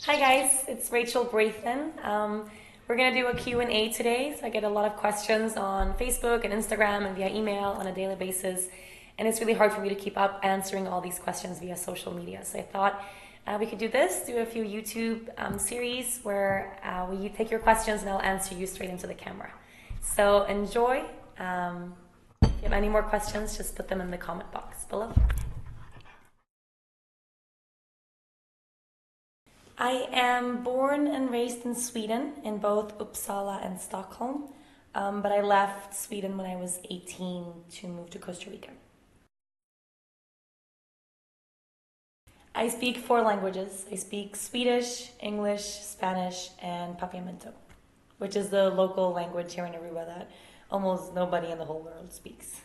Hi guys, it's Rachel Braithen. We're going to do a Q&A today. So I get a lot of questions on Facebook and Instagram and via email on a daily basis. And it's really hard for me to keep up answering all these questions via social media. So I thought we could do this, do a few YouTube series where we take your questions and I'll answer you straight into the camera. So enjoy. If you have any more questions, just put them in the comment box below. I am born and raised in Sweden, in both Uppsala and Stockholm, but I left Sweden when I was 18 to move to Costa Rica. I speak 4 languages. I speak Swedish, English, Spanish, and Papiamento, which is the local language here in Aruba that almost nobody in the whole world speaks.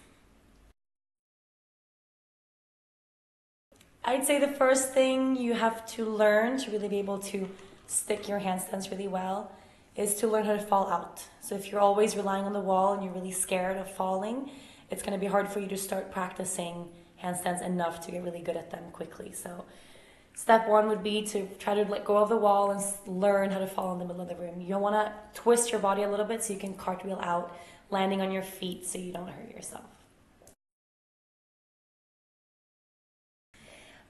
I'd say the first thing you have to learn to really be able to stick your handstands really well is to learn how to fall out. So if you're always relying on the wall and you're really scared of falling, it's going to be hard for you to start practicing handstands enough to get really good at them quickly. So step 1 would be to try to let go of the wall and learn how to fall in the middle of the room. You want to twist your body a little bit so you can cartwheel out, landing on your feet so you don't hurt yourself.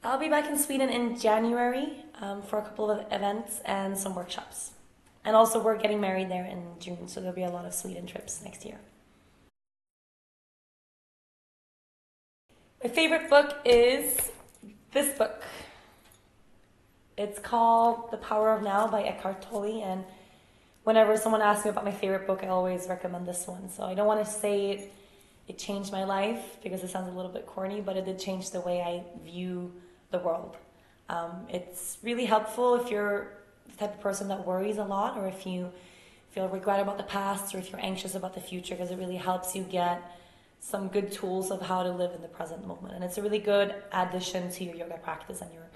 I'll be back in Sweden in January for a couple of events and some workshops. And also we're getting married there in June, so there'll be a lot of Sweden trips next year. My favorite book is this book. It's called The Power of Now by Eckhart Tolle, and whenever someone asks me about my favorite book, I always recommend this one. So I don't want to say it changed my life because it sounds a little bit corny, but it did change the way I view the world. It's really helpful if you're the type of person that worries a lot, or if you feel regret about the past, or if you're anxious about the future, because it really helps you get some good tools of how to live in the present moment. And it's a really good addition to your yoga practice and your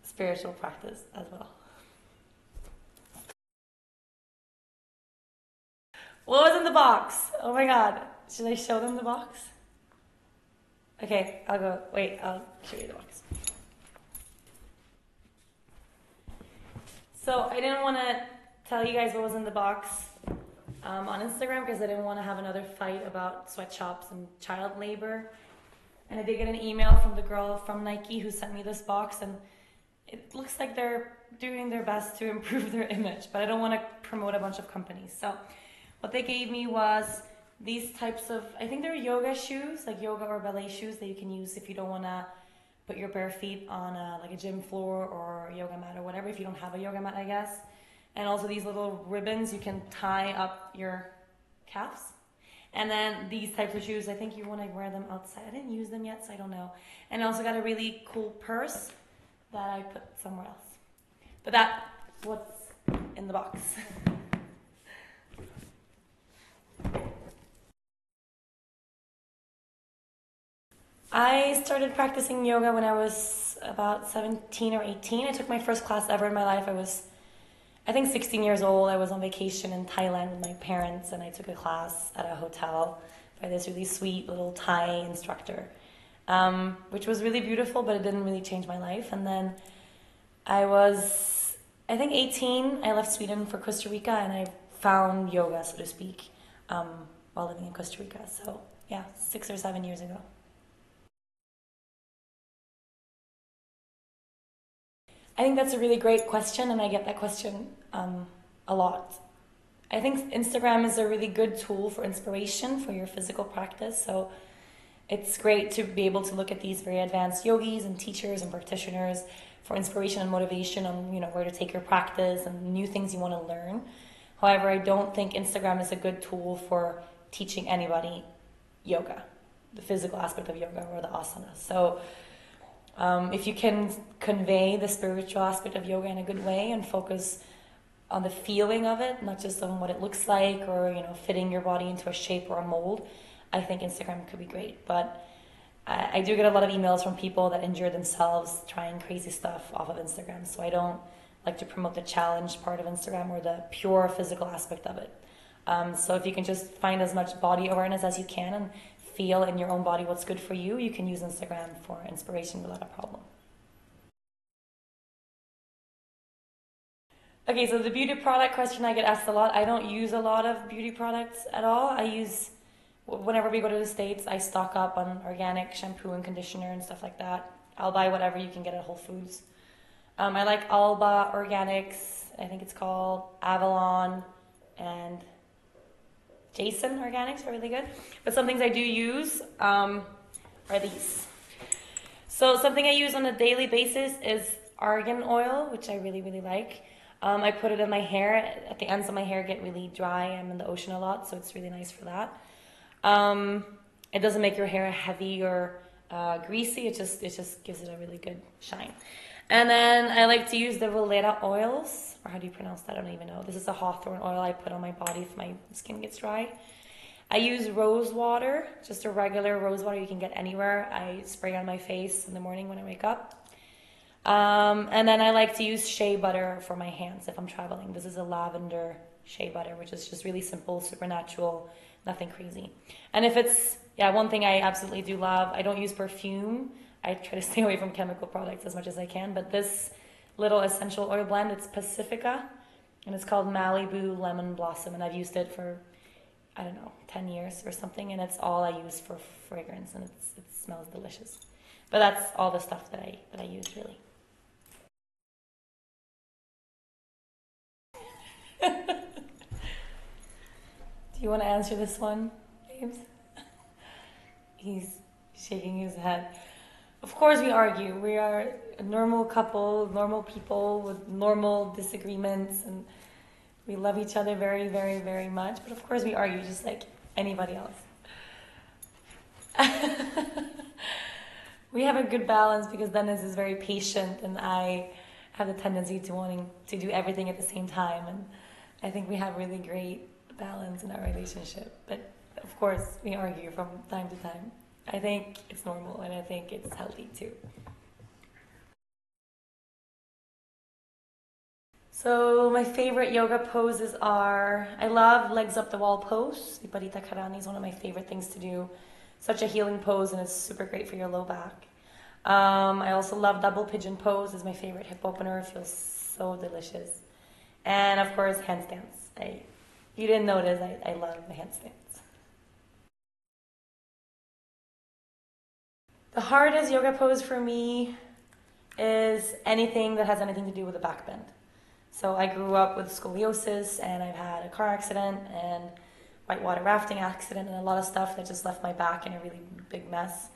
spiritual practice as well. What was in the box? Oh my god. Should I show them the box? Okay, I'll go. Wait, I'll show you the box. So I didn't want to tell you guys what was in the box on Instagram because I didn't want to have another fight about sweatshops and child labor. And I did get an email from the girl from Nike who sent me this box, and it looks like they're doing their best to improve their image, but I don't want to promote a bunch of companies. So what they gave me was these types of, I think they're yoga shoes, like yoga or ballet shoes that you can use if you don't want to put your bare feet on like a gym floor or a yoga mat or whatever, if you don't have a yoga mat, I guess. And also these little ribbons you can tie up your calves. And then these types of shoes, I think you want to wear them outside. I didn't use them yet, so I don't know. And I also got a really cool purse that I put somewhere else. But that's what's in the box. I started practicing yoga when I was about 17 or 18. I took my first class ever in my life. I was, I think, 16 years old. I was on vacation in Thailand with my parents, and I took a class at a hotel by this really sweet little Thai instructor, which was really beautiful, but it didn't really change my life. And then I was, I think, 18. I left Sweden for Costa Rica, and I found yoga, so to speak, while living in Costa Rica. So yeah, 6 or 7 years ago. I think that's a really great question, and I get that question a lot. I think Instagram is a really good tool for inspiration for your physical practice. So it's great to be able to look at these very advanced yogis and teachers and practitioners for inspiration and motivation on where to take your practice and new things you want to learn. However, I don't think Instagram is a good tool for teaching anybody yoga, the physical aspect of yoga or the asanas. So if you can convey the spiritual aspect of yoga in a good way and focus on the feeling of it, not just on what it looks like or fitting your body into a shape or a mold, I think Instagram could be great. But I do get a lot of emails from people that injure themselves trying crazy stuff off of Instagram, so I don't like to promote the challenge part of Instagram or the pure physical aspect of it. So if you can just find as much body awareness as you can and feel in your own body what's good for you, you can use Instagram for inspiration without a problem. Okay, so the beauty product question I get asked a lot. I don't use a lot of beauty products at all. Whenever we go to the States, I stock up on organic shampoo and conditioner and stuff like that. I'll buy whatever you can get at Whole Foods. I like Alba Organics, I think it's called Avalon, and Jason Organics are really good. But some things I do use are these. So something I use on a daily basis is argan oil, which I really, really like. I put it in my hair. At the ends of my hair get really dry. I'm in the ocean a lot, so it's really nice for that. It doesn't make your hair heavy or greasy. It just gives it a really good shine. And then I like to use the Valera oils, or how do you pronounce that? I don't even know. This is a hawthorn oil I put on my body if my skin gets dry. I use rose water, just a regular rose water you can get anywhere. I spray on my face in the morning when I wake up. And then I like to use shea butter for my hands if I'm traveling. This is a lavender shea butter, which is just really simple, super natural, nothing crazy. And if it's, one thing I absolutely do love, I don't use perfume. I try to stay away from chemical products as much as I can, but this little essential oil blend, it's Pacifica, and it's called Malibu Lemon Blossom, and I've used it for, 10 years or something, and it's all I use for fragrance, and it smells delicious. But that's all the stuff that I use, really. Do you want to answer this one, James? He's shaking his head. Of course we argue. We are a normal couple, normal people with normal disagreements, and we love each other very, very, very much. But of course we argue just like anybody else. We have a good balance because Dennis is very patient and I have the tendency to wanting to do everything at the same time. And I think we have really great balance in our relationship. But of course we argue from time to time. I think it's normal and I think it's healthy too. So my favorite yoga poses are, I love legs up the wall pose. Viparita Karani is one of my favorite things to do. Such a healing pose and it's super great for your low back. I also love double pigeon pose. Is my favorite hip opener. It feels so delicious. And of course handstands. If you didn't notice, I love the handstands. The hardest yoga pose for me is anything that has anything to do with the back bend. So I grew up with scoliosis and I've had a car accident and whitewater rafting accident and a lot of stuff that just left my back in a really big mess.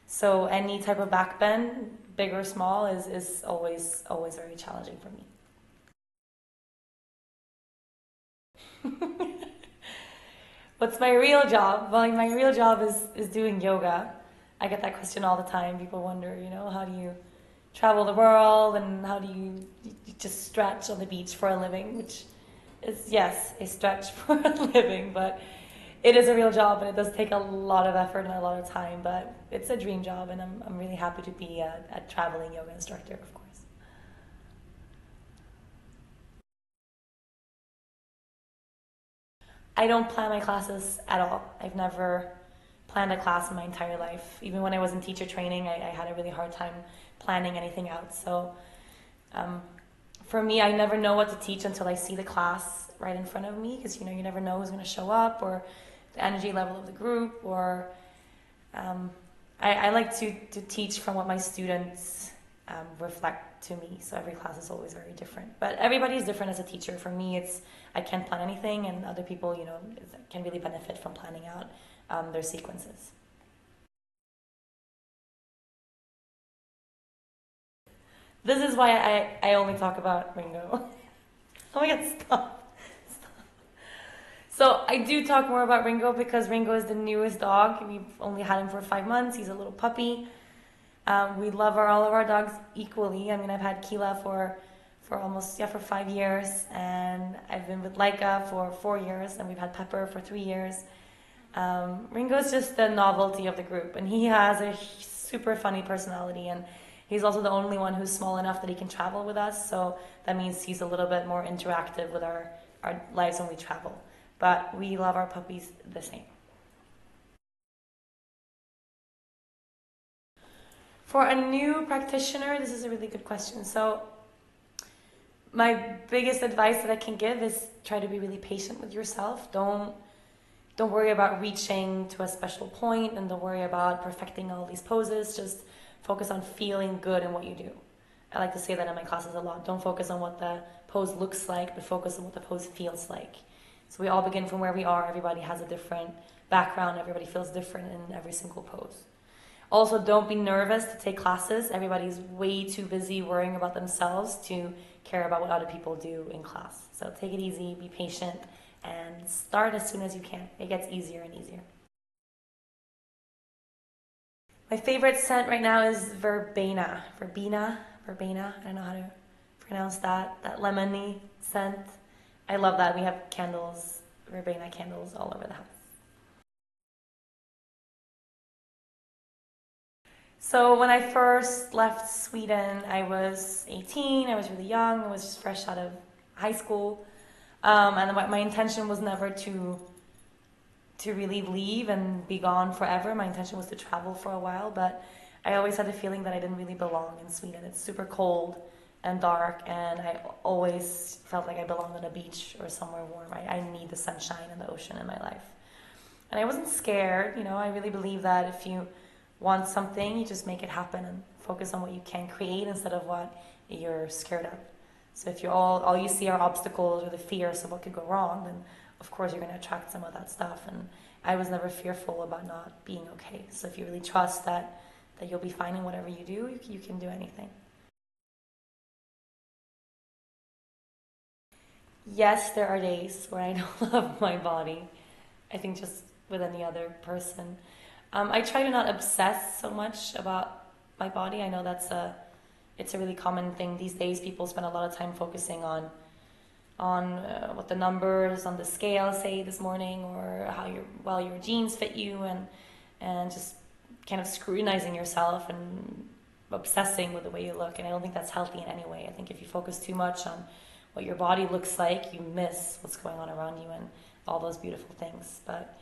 So any type of back bend, big or small, is always very challenging for me. What's my real job? Well, my real job is doing yoga. I get that question all the time. People wonder, how do you travel the world and how do you just stretch on the beach for a living, which is, yes, a stretch for a living, but it is a real job and it does take a lot of effort and a lot of time, but it's a dream job and I'm really happy to be a traveling yoga instructor, of course. I don't plan my classes at all. I've never planned a class in my entire life. Even when I was in teacher training, I had a really hard time planning anything out. So for me, I never know what to teach until I see the class right in front of me because you never know who's going to show up or the energy level of the group, or I like to teach from what my students reflect to me. So every class is always very different. But everybody's different as a teacher. For me, I can't plan anything, and other people, can really benefit from planning out their sequences. This is why I only talk about Ringo. Oh my god, stop. So I do talk more about Ringo because Ringo is the newest dog. We've only had him for 5 months. He's a little puppy. We love all of our dogs equally. I've had Kila for almost, for 5 years, and I've been with Laika for 4 years, and we've had Pepper for 3 years. Ringo's just the novelty of the group, and he has a super funny personality, and he's also the only one who's small enough that he can travel with us, so that means he's a little bit more interactive with our lives when we travel. But we love our puppies the same. For a new practitioner, this is a really good question. So My biggest advice that I can give is try to be really patient with yourself. Don't worry about reaching to a special point, and don't worry about perfecting all these poses. Just focus on feeling good in what you do. I like to say that in my classes a lot. Don't focus on what the pose looks like, but focus on what the pose feels like. So we all begin from where we are. Everybody has a different background. Everybody feels different in every single pose. Also, don't be nervous to take classes. Everybody's way too busy worrying about themselves to care about what other people do in class. So take it easy, be patient, and start as soon as you can. It gets easier and easier. My favorite scent right now is verbena. Verbena. I don't know how to pronounce that. That lemony scent. I love that. We have candles, verbena candles all over the house. So when I first left Sweden, I was 18. I was really young. I was just fresh out of high school. And my intention was never to really leave and be gone forever. My intention was to travel for a while, but I always had the feeling that I didn't really belong in Sweden. It's super cold and dark, and I always felt like I belonged on a beach or somewhere warm. I need the sunshine and the ocean in my life. And I wasn't scared, I really believe that if you want something, you just make it happen and focus on what you can create instead of what you're scared of. So if you're all you see are obstacles or the fears of what could go wrong, then of course you're going to attract some of that stuff. And I was never fearful about not being okay. So if you really trust that you'll be fine in whatever you do, you can do anything. Yes, there are days where I don't love my body. I think just with any other person. I try to not obsess so much about my body. I know it's a really common thing these days. People spend a lot of time focusing on what the numbers on the scale say this morning, or how your jeans fit you, and just kind of scrutinizing yourself and obsessing with the way you look. And I don't think that's healthy in any way. I think if you focus too much on what your body looks like, you miss what's going on around you and all those beautiful things. But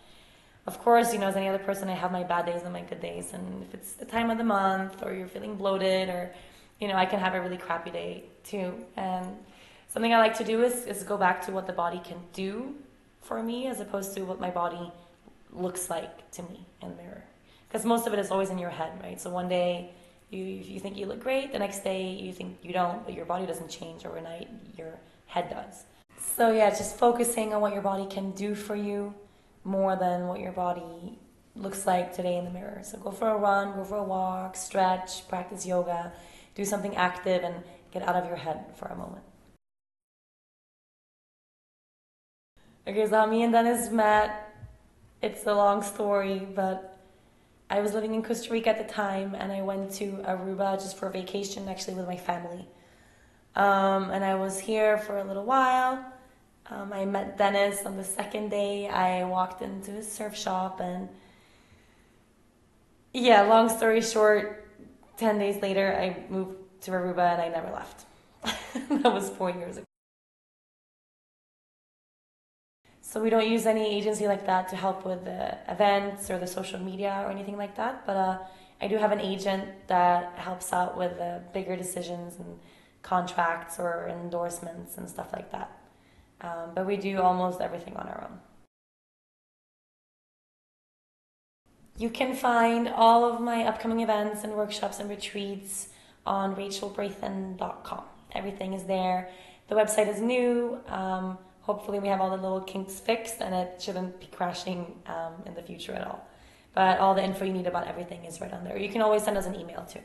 of course, as any other person, I have my bad days and my good days. And if it's the time of the month, or you're feeling bloated, or I can have a really crappy day too. And something I like to do is go back to what the body can do for me, as opposed to what my body looks like to me in the mirror. Because most of it is always in your head, right? So one day you think you look great, the next day you think you don't, but your body doesn't change overnight, your head does. So yeah, just focusing on what your body can do for you more than what your body looks like today in the mirror. So go for a run, go for a walk, stretch, practice yoga, do something active, and get out of your head for a moment. Okay, so how me and Dennis met, it's a long story, but I was living in Costa Rica at the time, and I went to Aruba just for a vacation, actually with my family. And I was here for a little while. I met Dennis on the second day. I walked into his surf shop, and yeah, long story short, 10 days later, I moved to Aruba and I never left. That was 4 years ago. So we don't use any agency like that to help with the events or the social media or anything like that. But I do have an agent that helps out with the bigger decisions and contracts or endorsements and stuff like that. But we do almost everything on our own. You can find all of my upcoming events and workshops and retreats on rachelbraithen.com. Everything is there. The website is new. Hopefully we have all the little kinks fixed, and it shouldn't be crashing in the future at all. But all the info you need about everything is right on there. You can always send us an email too.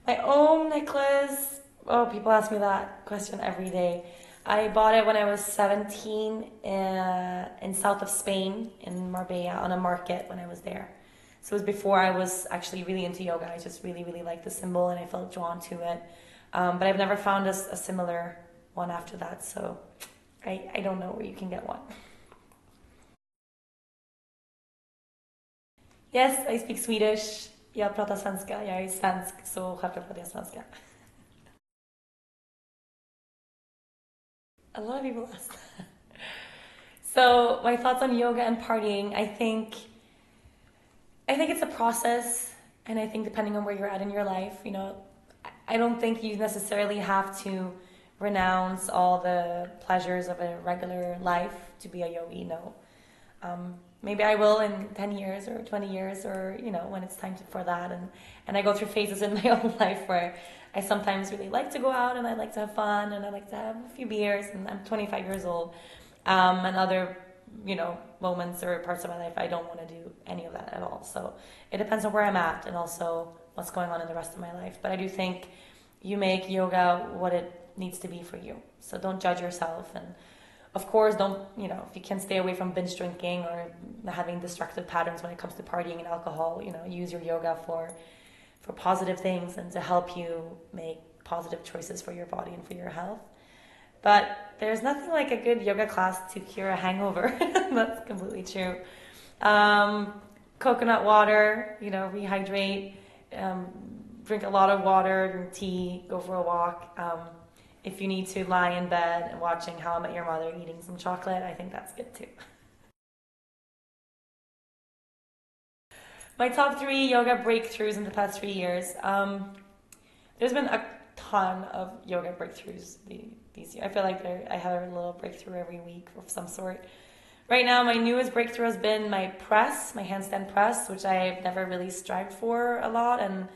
My own necklace. Oh, people ask me that question every day. I bought it when I was 17 in south of Spain, in Marbella, on a market when I was there. So it was before I was actually really into yoga. I just really, really liked the symbol, and I felt drawn to it. But I've never found a similar one after that, so I don't know where you can get one. Yes, I speak Swedish. Jag pratar svenska. Jag är svensk, så självklart pratar jag svenska. A lot of people ask that. So my thoughts on yoga and partying, I think it's a process, and I think depending on where you're at in your life, I don't think you necessarily have to renounce all the pleasures of a regular life to be a yogi. No. Maybe I will in 10 years or 20 years or, when it's time for that. And I go through phases in my own life where I sometimes really like to go out and I like to have fun and I like to have a few beers and I'm 25 years old. And other, moments or parts of my life, I don't want to do any of that at all. So it depends on where I'm at and also what's going on in the rest of my life. But I do think you make yoga what it needs to be for you. So don't judge yourself. And of course, don't, if you can stay away from binge drinking or having destructive patterns when it comes to partying and alcohol, use your yoga for positive things and to help you make positive choices for your body and for your health. But there's nothing like a good yoga class to cure a hangover. That's completely true. Coconut water, rehydrate, drink a lot of water, drink tea, go for a walk. If you need to lie in bed and watching How I Met Your Mother eating some chocolate, I think that's good too. My top 3 yoga breakthroughs in the past 3 years. There's been a ton of yoga breakthroughs these years. I feel like I have a little breakthrough every week of some sort. Right now, my newest breakthrough has been my press, my handstand press, which I've never really strived for a lot, and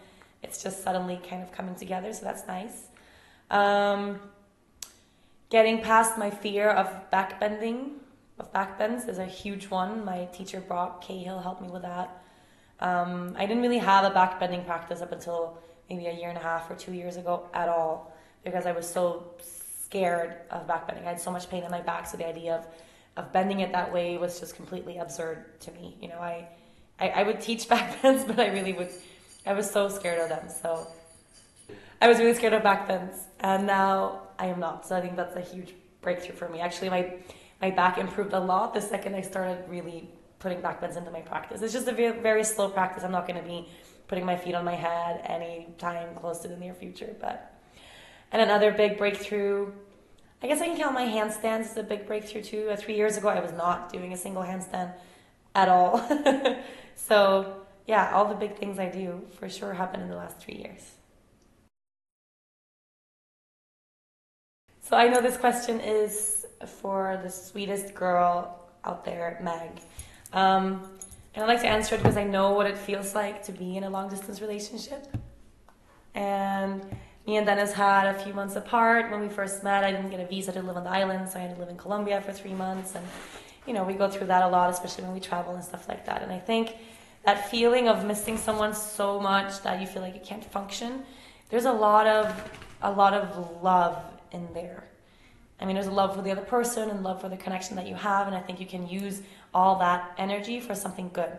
it's just suddenly kind of coming together, so that's nice. Getting past my fear of backbends is a huge one. My teacher Brock Cahill helped me with that. I didn't really have a backbending practice up until maybe a year and a half or 2 years ago at all because I was so scared of backbending. I had so much pain in my back, so the idea of bending it that way was just completely absurd to me. I would teach backbends, but I was so scared of them. So I was really scared of backbends, and now I am not. So I think that's a huge breakthrough for me. Actually, my back improved a lot the second I started really putting backbends into my practice. It's just a very, very slow practice. I'm not going to be putting my feet on my head anytime close to the near future. And another big breakthrough, I guess I can count my handstands as a big breakthrough too. 3 years ago, I was not doing a single handstand at all. So yeah, all the big things I do for sure happened in the last 3 years. So I know this question is for the sweetest girl out there, Meg. And I'd like to answer it because I know what it feels like to be in a long distance relationship. And me and Dennis had a few months apart. When we first met, I didn't get a visa to live on the island, so I had to live in Colombia for 3 months. And, we go through that a lot, especially when we travel and stuff like that. And I think that feeling of missing someone so much that you feel like you can't function, there's a lot of love in there. I mean, there's a love for the other person and love for the connection that you have, and I think you can use all that energy for something good.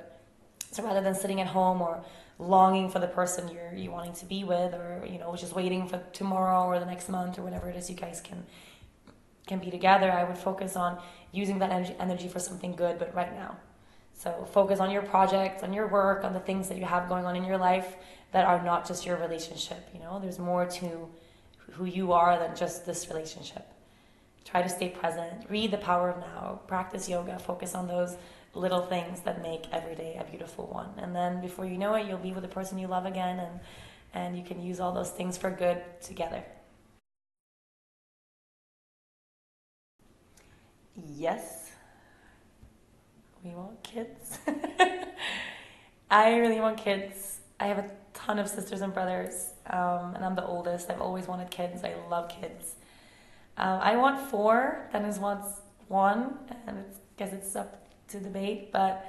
So rather than sitting at home or longing for the person you're wanting to be with, or just waiting for tomorrow or the next month or whatever it is you guys can be together, I would focus on using that energy for something good, but right now. So focus on your projects, on your work, on the things that you have going on in your life that are not just your relationship. There's more to who you are than just this relationship. Try to stay present, read The Power of Now, practice yoga, focus on those little things that make every day a beautiful one. And then before you know it, you'll be with the person you love again, and you can use all those things for good together. Yes, we want kids. I really want kids. I have a ton of sisters and brothers, and I'm the oldest. I've always wanted kids. I love kids. I want 4, Dennis wants 1, and I guess it's up to debate, but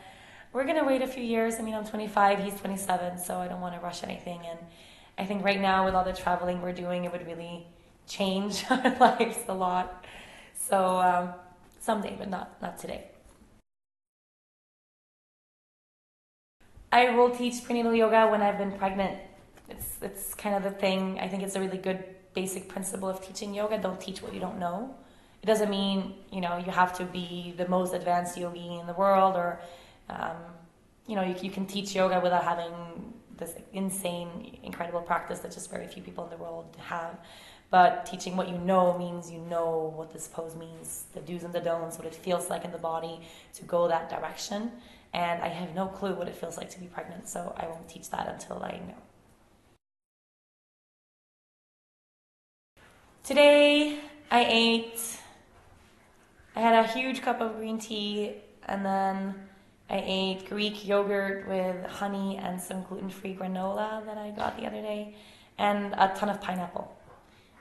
we're going to wait a few years. I mean, I'm 25, he's 27, so I don't want to rush anything, and I think right now with all the traveling we're doing, it would really change our lives a lot. So someday, but not today. I will teach prenatal yoga when I've been pregnant. It's kind of the thing. I think it's a really good basic principle of teaching yoga. Don't teach what you don't know. It doesn't mean, you have to be the most advanced yogi in the world, or, you can teach yoga without having this insane, incredible practice that just very few people in the world have. But teaching what you know means you know what this pose means, the do's and the don'ts, what it feels like in the body to go that direction. And I have no clue what it feels like to be pregnant, so I won't teach that until I know. Today I had a huge cup of green tea, and then I ate Greek yogurt with honey and some gluten-free granola that I got the other day, and a ton of pineapple.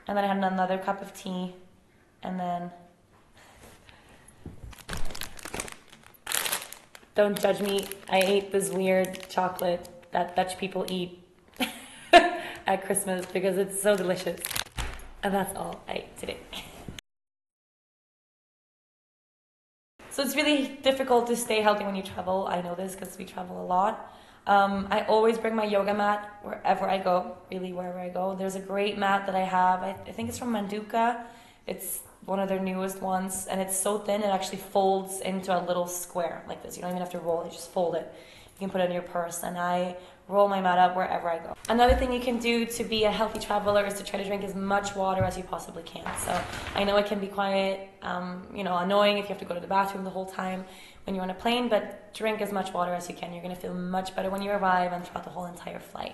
And then I had another cup of tea, and then, don't judge me, I ate this weird chocolate that Dutch people eat at Christmas because it's so delicious. And that's all I ate today. So it's really difficult to stay healthy when you travel. I know this because we travel a lot. I always bring my yoga mat wherever I go, really wherever I go. There's a great mat that I have. I think it's from Manduka. It's one of their newest ones, and it's so thin it actually folds into a little square like this. You don't even have to roll it, just fold it. You can put it in your purse, and I roll my mat up wherever I go. Another thing you can do to be a healthy traveler is to try to drink as much water as you possibly can. So I know it can be quite, annoying if you have to go to the bathroom the whole time when you're on a plane, but drink as much water as you can. You're gonna feel much better when you arrive and throughout the whole entire flight.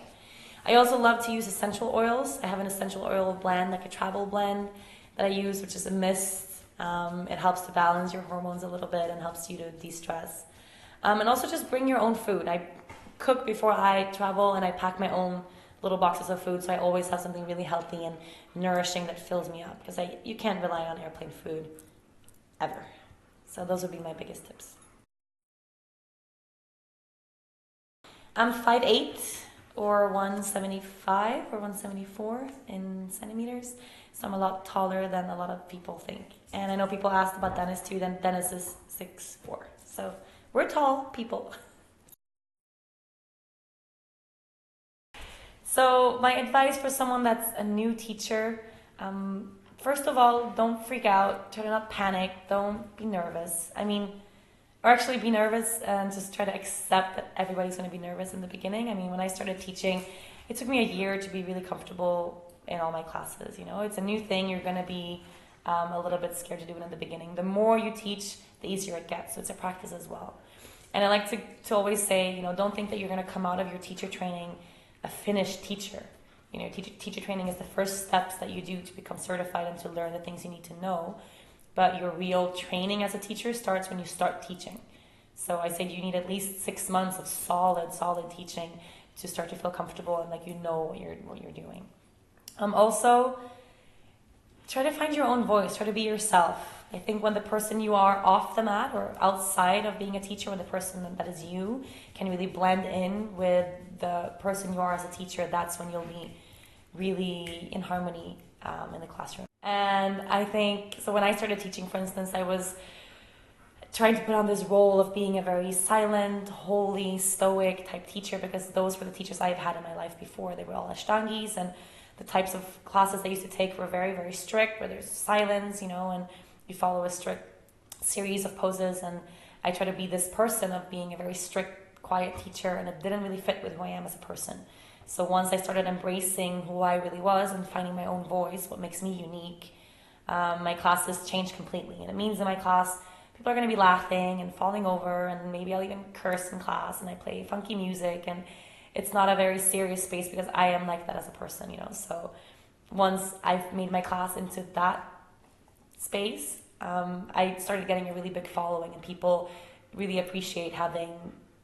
I also love to use essential oils. I have an essential oil blend, like a travel blend that I use, which is a mist. It helps to balance your hormones a little bit and helps you to de-stress. And also just bring your own food. I cook before I travel, and I pack my own little boxes of food, so I always have something really healthy and nourishing that fills me up, because you can't rely on airplane food ever. So those would be my biggest tips. I'm 5'8", or 175 or 174 in centimeters, so I'm a lot taller than a lot of people think. And I know people asked about Dennis too. Then Dennis is 6'4", so we're tall people. So my advice for someone that's a new teacher, first of all, don't freak out, try to not panic, don't be nervous. Or actually be nervous and just try to accept that everybody's going to be nervous in the beginning. When I started teaching, it took me a year to be really comfortable in all my classes. It's a new thing, you're going to be a little bit scared to do it in the beginning. The more you teach, the easier it gets, so it's a practice as well. And I like to always say, don't think that you're going to come out of your teacher training a finished teacher. Teacher training is the first steps that you do to become certified and to learn the things you need to know. But your real training as a teacher starts when you start teaching. So I say you need at least 6 months of solid teaching to start to feel comfortable and like you know what you're doing. Also, try to find your own voice. Try to be yourself. I think when the person you are off the mat or outside of being a teacher, when the person that is you can really blend in with the person you are as a teacher, that's when you'll be really in harmony in the classroom. And I think, so when I started teaching, for instance, I was trying to put on this role of being a very silent, holy, stoic type teacher, because those were the teachers I've had in my life before. They were all Ashtangis, and the types of classes they used to take were very, very strict, where there's silence, and you follow a strict series of poses. And I try to be this person of being a very strict, quiet teacher, and it didn't really fit with who I am as a person. So once I started embracing who I really was and finding my own voice, what makes me unique, my classes changed completely. And it means in my class, people are going to be laughing and falling over, and maybe I'll even curse in class, and I play funky music, and it's not a very serious space because I am like that as a person, So once I've made my class into that space, I started getting a really big following, and people really appreciate having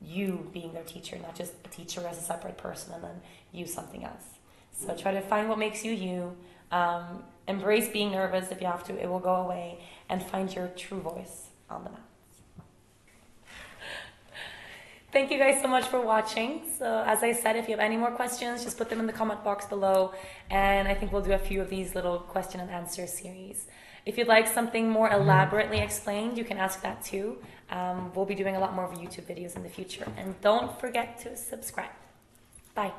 you being their teacher, not just a teacher as a separate person and then you something else. So try to find what makes you you. Embrace being nervous if you have to, it will go away, and find your true voice on the mat. Thank you guys so much for watching. So as I said, if you have any more questions, just put them in the comment box below, and I think we'll do a few of these little question and answer series. If you'd like something more elaborately explained, you can ask that too. We'll be doing a lot more of YouTube videos in the future. And don't forget to subscribe. Bye.